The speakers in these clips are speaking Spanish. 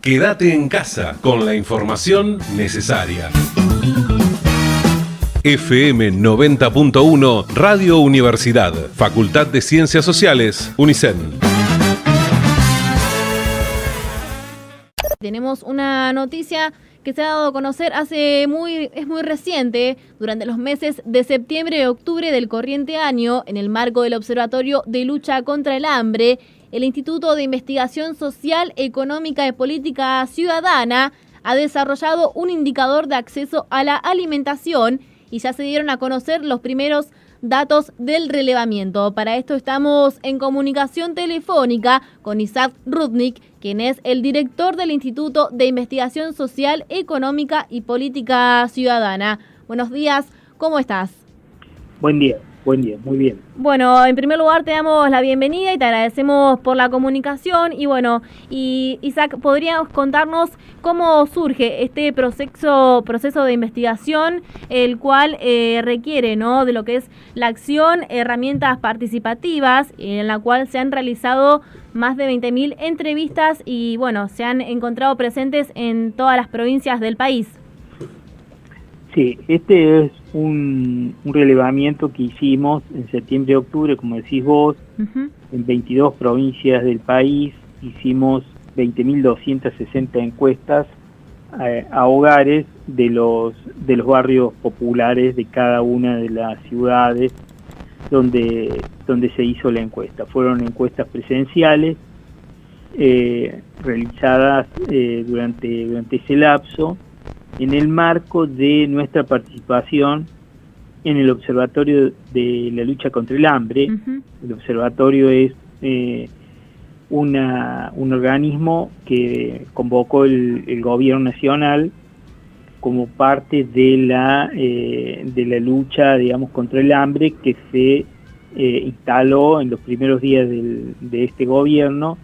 Quédate en casa con la información necesaria. FM 90.1 Radio Universidad, Facultad de Ciencias Sociales, UNICEN. Tenemos una noticia que se ha dado a conocer es muy reciente, durante los meses de septiembre y octubre del corriente año, en el marco del Observatorio de Lucha contra el Hambre, el Instituto de Investigación Social, Económica y Política Ciudadana ha desarrollado un indicador de acceso a la alimentación y ya se dieron a conocer los primeros datos del relevamiento. Para esto estamos en comunicación telefónica con Isaac Rudnick, quien es el director del Instituto de Investigación Social, Económica y Política Ciudadana. Buenos días, ¿cómo estás? Buen día, muy bien. Bueno, en primer lugar te damos la bienvenida y te agradecemos por la comunicación. Y Isaac, ¿podrías contarnos cómo surge este proceso de investigación, el cual requiere, ¿no?, de lo que es la acción, herramientas participativas, en la cual se han realizado más de 20.000 entrevistas y, bueno, se han encontrado presentes en todas las provincias del país? Sí, este es un relevamiento que hicimos en septiembre y octubre, como decís vos, en 22 provincias del país. Hicimos 20.260 encuestas a hogares de los barrios populares de cada una de las ciudades donde se hizo la encuesta. Fueron encuestas presenciales realizadas durante ese lapso, en el marco de nuestra participación en el Observatorio de la Lucha contra el Hambre. El observatorio es un organismo que convocó el gobierno nacional como parte de la lucha, digamos, contra el hambre, que se instaló en los primeros días de este gobierno,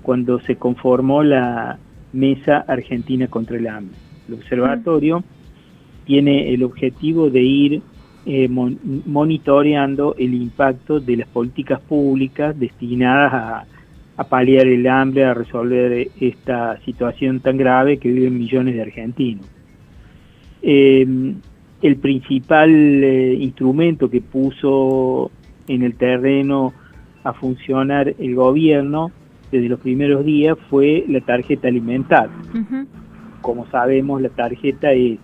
cuando se conformó la Mesa Argentina contra el Hambre. El observatorio tiene el objetivo de ir monitoreando el impacto de las políticas públicas destinadas a paliar el hambre, a resolver esta situación tan grave que viven millones de argentinos. El principal instrumento que puso en el terreno a funcionar el gobierno desde los primeros días fue la tarjeta alimentaria. Como sabemos, la tarjeta es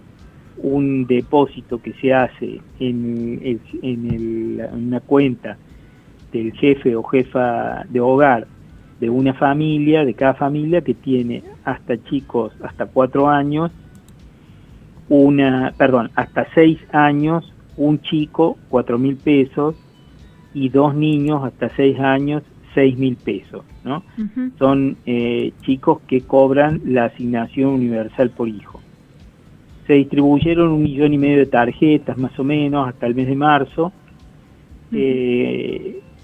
un depósito que se hace en una cuenta del jefe o jefa de hogar de una familia, de cada familia, que tiene hasta chicos hasta 4 años, hasta 6 años, un chico 4.000 pesos y 2 niños hasta 6 años 6.000 pesos, ¿no? Son chicos que cobran la asignación universal por hijo. Se distribuyeron 1,5 millones de tarjetas, más o menos, hasta el mes de marzo.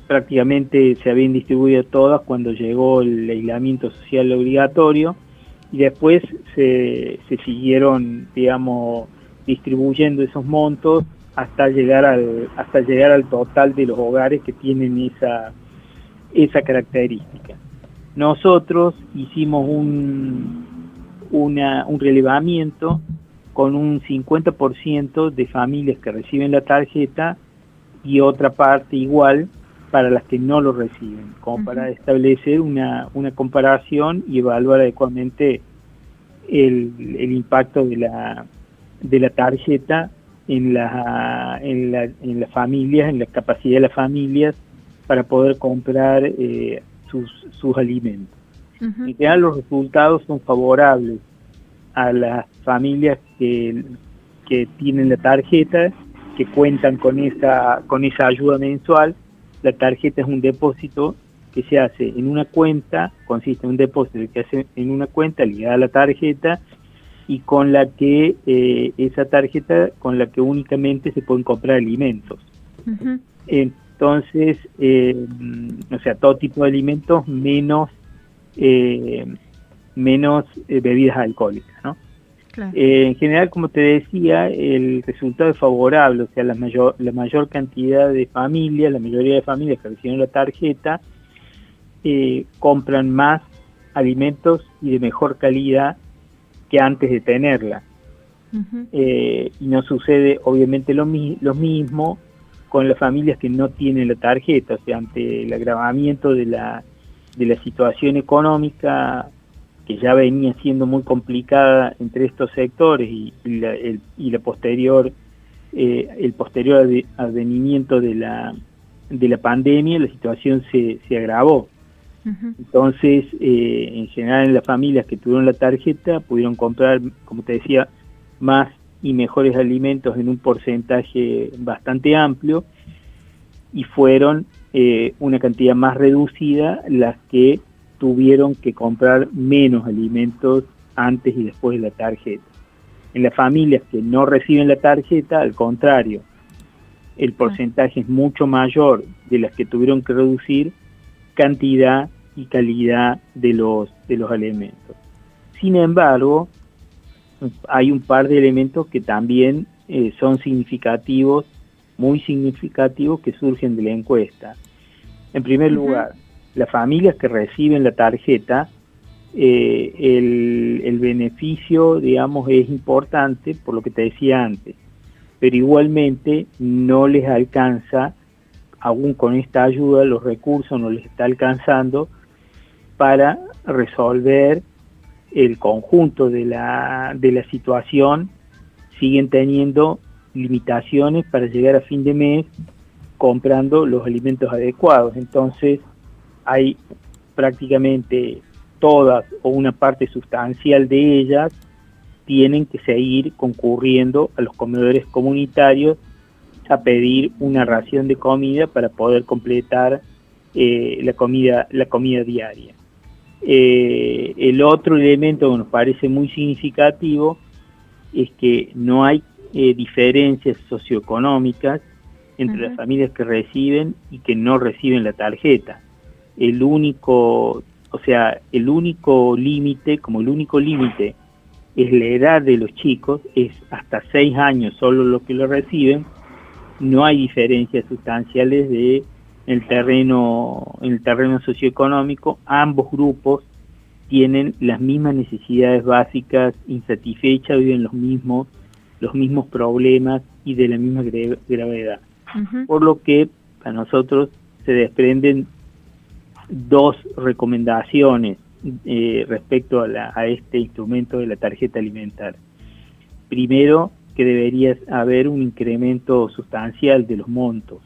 Prácticamente se habían distribuido todas cuando llegó el aislamiento social obligatorio, y después se siguieron, digamos, distribuyendo esos montos hasta llegar al total de los hogares que tienen esa característica. Nosotros hicimos un relevamiento con un 50% de familias que reciben la tarjeta y otra parte igual para las que no lo reciben, como para establecer una comparación y evaluar adecuadamente el impacto de la tarjeta en las familias, en la capacidad de las familias para poder comprar sus alimentos. En general, los resultados son favorables a las familias que tienen la tarjeta, que cuentan con esa ayuda mensual. La tarjeta es un depósito que se hace en una cuenta, consiste en un depósito que se hace en una cuenta ligada a la tarjeta, y con la que esa tarjeta con la que únicamente se pueden comprar alimentos. Entonces, o sea, todo tipo de alimentos menos bebidas alcohólicas, ¿no? Claro. En general, como te decía, el resultado es favorable, o sea, la mayor cantidad de familias, la mayoría de familias que reciben la tarjeta, compran más alimentos y de mejor calidad que antes de tenerla. Y no sucede obviamente lo mismo con las familias que no tienen la tarjeta, o sea, ante el agravamiento de la situación económica que ya venía siendo muy complicada entre estos sectores y el posterior advenimiento de la pandemia, la situación se agravó. Entonces, en general, en las familias que tuvieron la tarjeta pudieron comprar, como te decía, más y mejores alimentos en un porcentaje bastante amplio, y fueron una cantidad más reducida las que tuvieron que comprar menos alimentos antes y después de la tarjeta. En las familias que no reciben la tarjeta, al contrario, el porcentaje es mucho mayor de las que tuvieron que reducir cantidad y calidad de los alimentos. Sin embargo, hay un par de elementos que también son significativos, muy significativos, que surgen de la encuesta. En primer lugar, las familias que reciben la tarjeta, el beneficio, digamos, es importante, por lo que te decía antes, pero igualmente no les alcanza, aún con esta ayuda, los recursos no les está alcanzando para resolver el conjunto de la situación. Siguen teniendo limitaciones para llegar a fin de mes comprando los alimentos adecuados. Entonces, hay prácticamente todas o una parte sustancial de ellas tienen que seguir concurriendo a los comedores comunitarios a pedir una ración de comida para poder completar la comida diaria. El otro elemento que nos parece muy significativo es que no hay diferencias socioeconómicas entre las familias que reciben y que no reciben la tarjeta. El único límite, como el único límite es la edad de los chicos, es hasta 6 años solo los que lo reciben. No hay diferencias sustanciales en el terreno socioeconómico. Ambos grupos tienen las mismas necesidades básicas insatisfechas, viven los mismos problemas y de la misma gravedad. Por lo que para nosotros se desprenden dos recomendaciones respecto a este instrumento de la tarjeta alimentaria. Primero, que debería haber un incremento sustancial de los montos,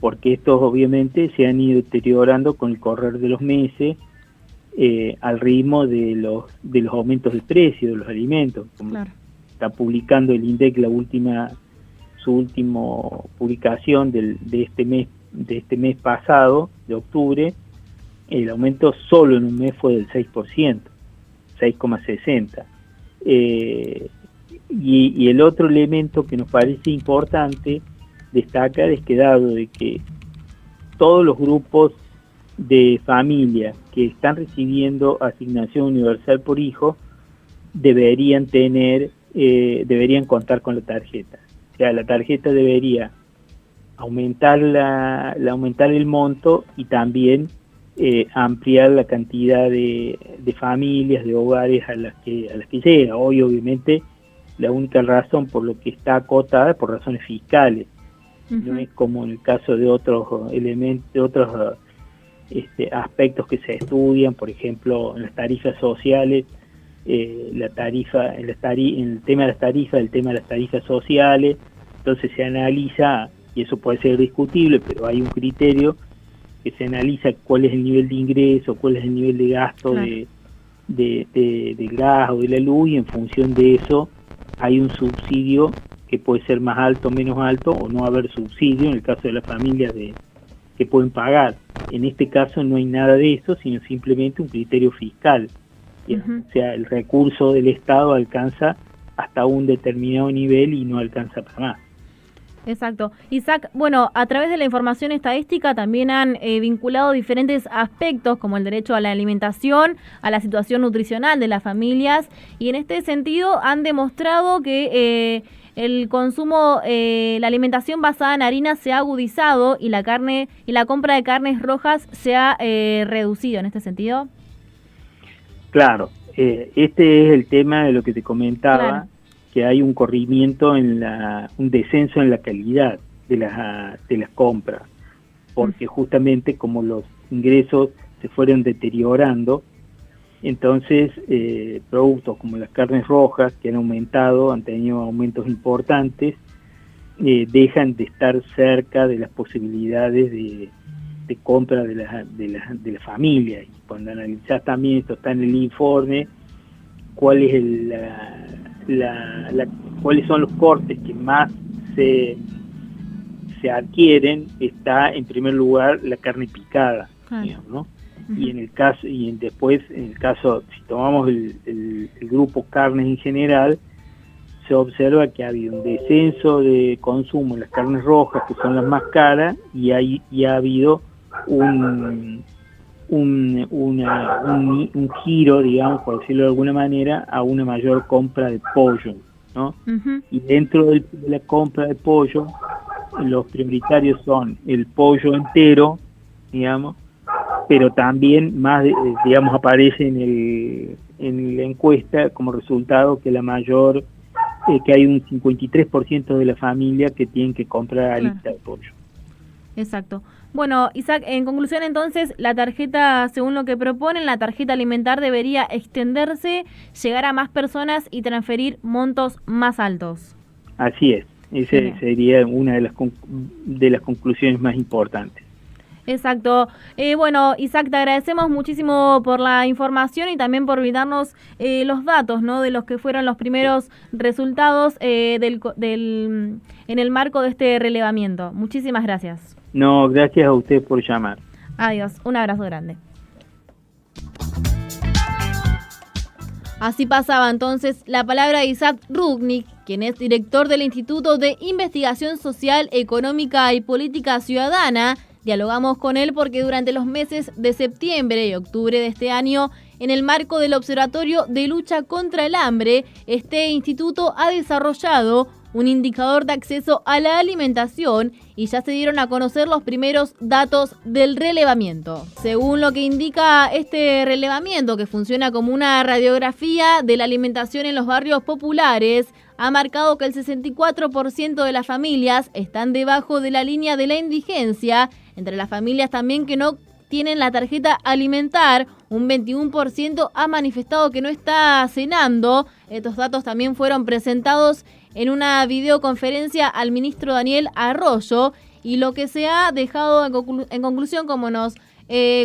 porque estos obviamente se han ido deteriorando con el correr de los meses al ritmo de los aumentos de precio de los alimentos. Como está publicando el INDEC su última publicación de este mes pasado, de octubre, el aumento solo en un mes fue del 6%, 6,60%. Y el otro elemento que nos parece importante destacar es que, dado de que todos los grupos de familias que están recibiendo asignación universal por hijo deberían contar con la tarjeta. O sea, la tarjeta debería aumentar el monto y también ampliar la cantidad de familias, de hogares a las que llega. Hoy, obviamente, la única razón por lo que está acotada es por razones fiscales. No es como en el caso de otros elementos, de otros aspectos que se estudian, por ejemplo, en las tarifas sociales, el tema de las tarifas sociales. Entonces se analiza, y eso puede ser discutible, pero hay un criterio que se analiza cuál es el nivel de ingreso, cuál es el nivel de gasto del gas o de la luz, y en función de eso hay un subsidio que puede ser más alto, menos alto, o no haber subsidio en el caso de las familias que pueden pagar. En este caso no hay nada de eso, sino simplemente un criterio fiscal. O sea, el recurso del Estado alcanza hasta un determinado nivel y no alcanza para más. Exacto. Isaac, bueno, a través de la información estadística también han vinculado diferentes aspectos como el derecho a la alimentación, a la situación nutricional de las familias, y en este sentido han demostrado que el consumo, la alimentación basada en harina se ha agudizado y la compra de carnes rojas se ha reducido en este sentido. Claro, este es el tema de lo que te comentaba, Claro. que hay un corrimiento un descenso en la calidad de las compras, porque justamente como los ingresos se fueron deteriorando, entonces productos como las carnes rojas, que han aumentado, han tenido aumentos importantes, dejan de estar cerca de las posibilidades de compra de la familia. Y cuando analizás también, esto está en el informe, cuál es cuáles son los cortes que más se adquieren, está en primer lugar la carne picada, Claro. digamos, ¿no? Y después, en el caso, si tomamos el grupo carnes en general, se observa que ha habido un descenso de consumo en las carnes rojas, que son las más caras, y ha habido un giro, digamos, por decirlo de alguna manera, a una mayor compra de pollo, ¿no? Ujú. Y dentro de la compra de pollo, los prioritarios son el pollo entero, digamos, pero también digamos, aparece en la encuesta como resultado que que hay un 53% de la familia que tienen que comprar alita de pollo. Exacto. Bueno, Isaac, en conclusión entonces, la tarjeta, según lo que proponen, la tarjeta alimentar debería extenderse, llegar a más personas y transferir montos más altos. Así es, esa Bien. sería una de las conclusiones más importantes. Exacto. Bueno, Isaac, te agradecemos muchísimo por la información y también por brindarnos los datos, ¿no?, de los que fueron los primeros resultados en el marco de este relevamiento. Muchísimas gracias. No, gracias a usted por llamar. Adiós, un abrazo grande. Así pasaba entonces la palabra de Isaac Rudnick, quien es director del Instituto de Investigación Social, Económica y Política Ciudadana. Dialogamos con él porque durante los meses de septiembre y octubre de este año, en el marco del Observatorio de Lucha contra el Hambre, este instituto ha desarrollado un indicador de acceso a la alimentación y ya se dieron a conocer los primeros datos del relevamiento. Según lo que indica este relevamiento, que funciona como una radiografía de la alimentación en los barrios populares, ha marcado que el 64% de las familias están debajo de la línea de la indigencia. Entre las familias también que no tienen la tarjeta alimentar, un 21% ha manifestado que no está cenando. Estos datos también fueron presentados en una videoconferencia al ministro Daniel Arroyo, y lo que se ha dejado en conclusión, como nos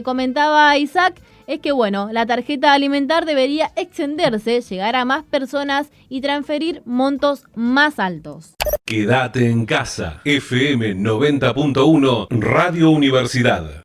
comentaba Isaac, es que bueno, la tarjeta alimentar debería extenderse, llegar a más personas y transferir montos más altos. Quédate en casa. FM 90.1 Radio Universidad.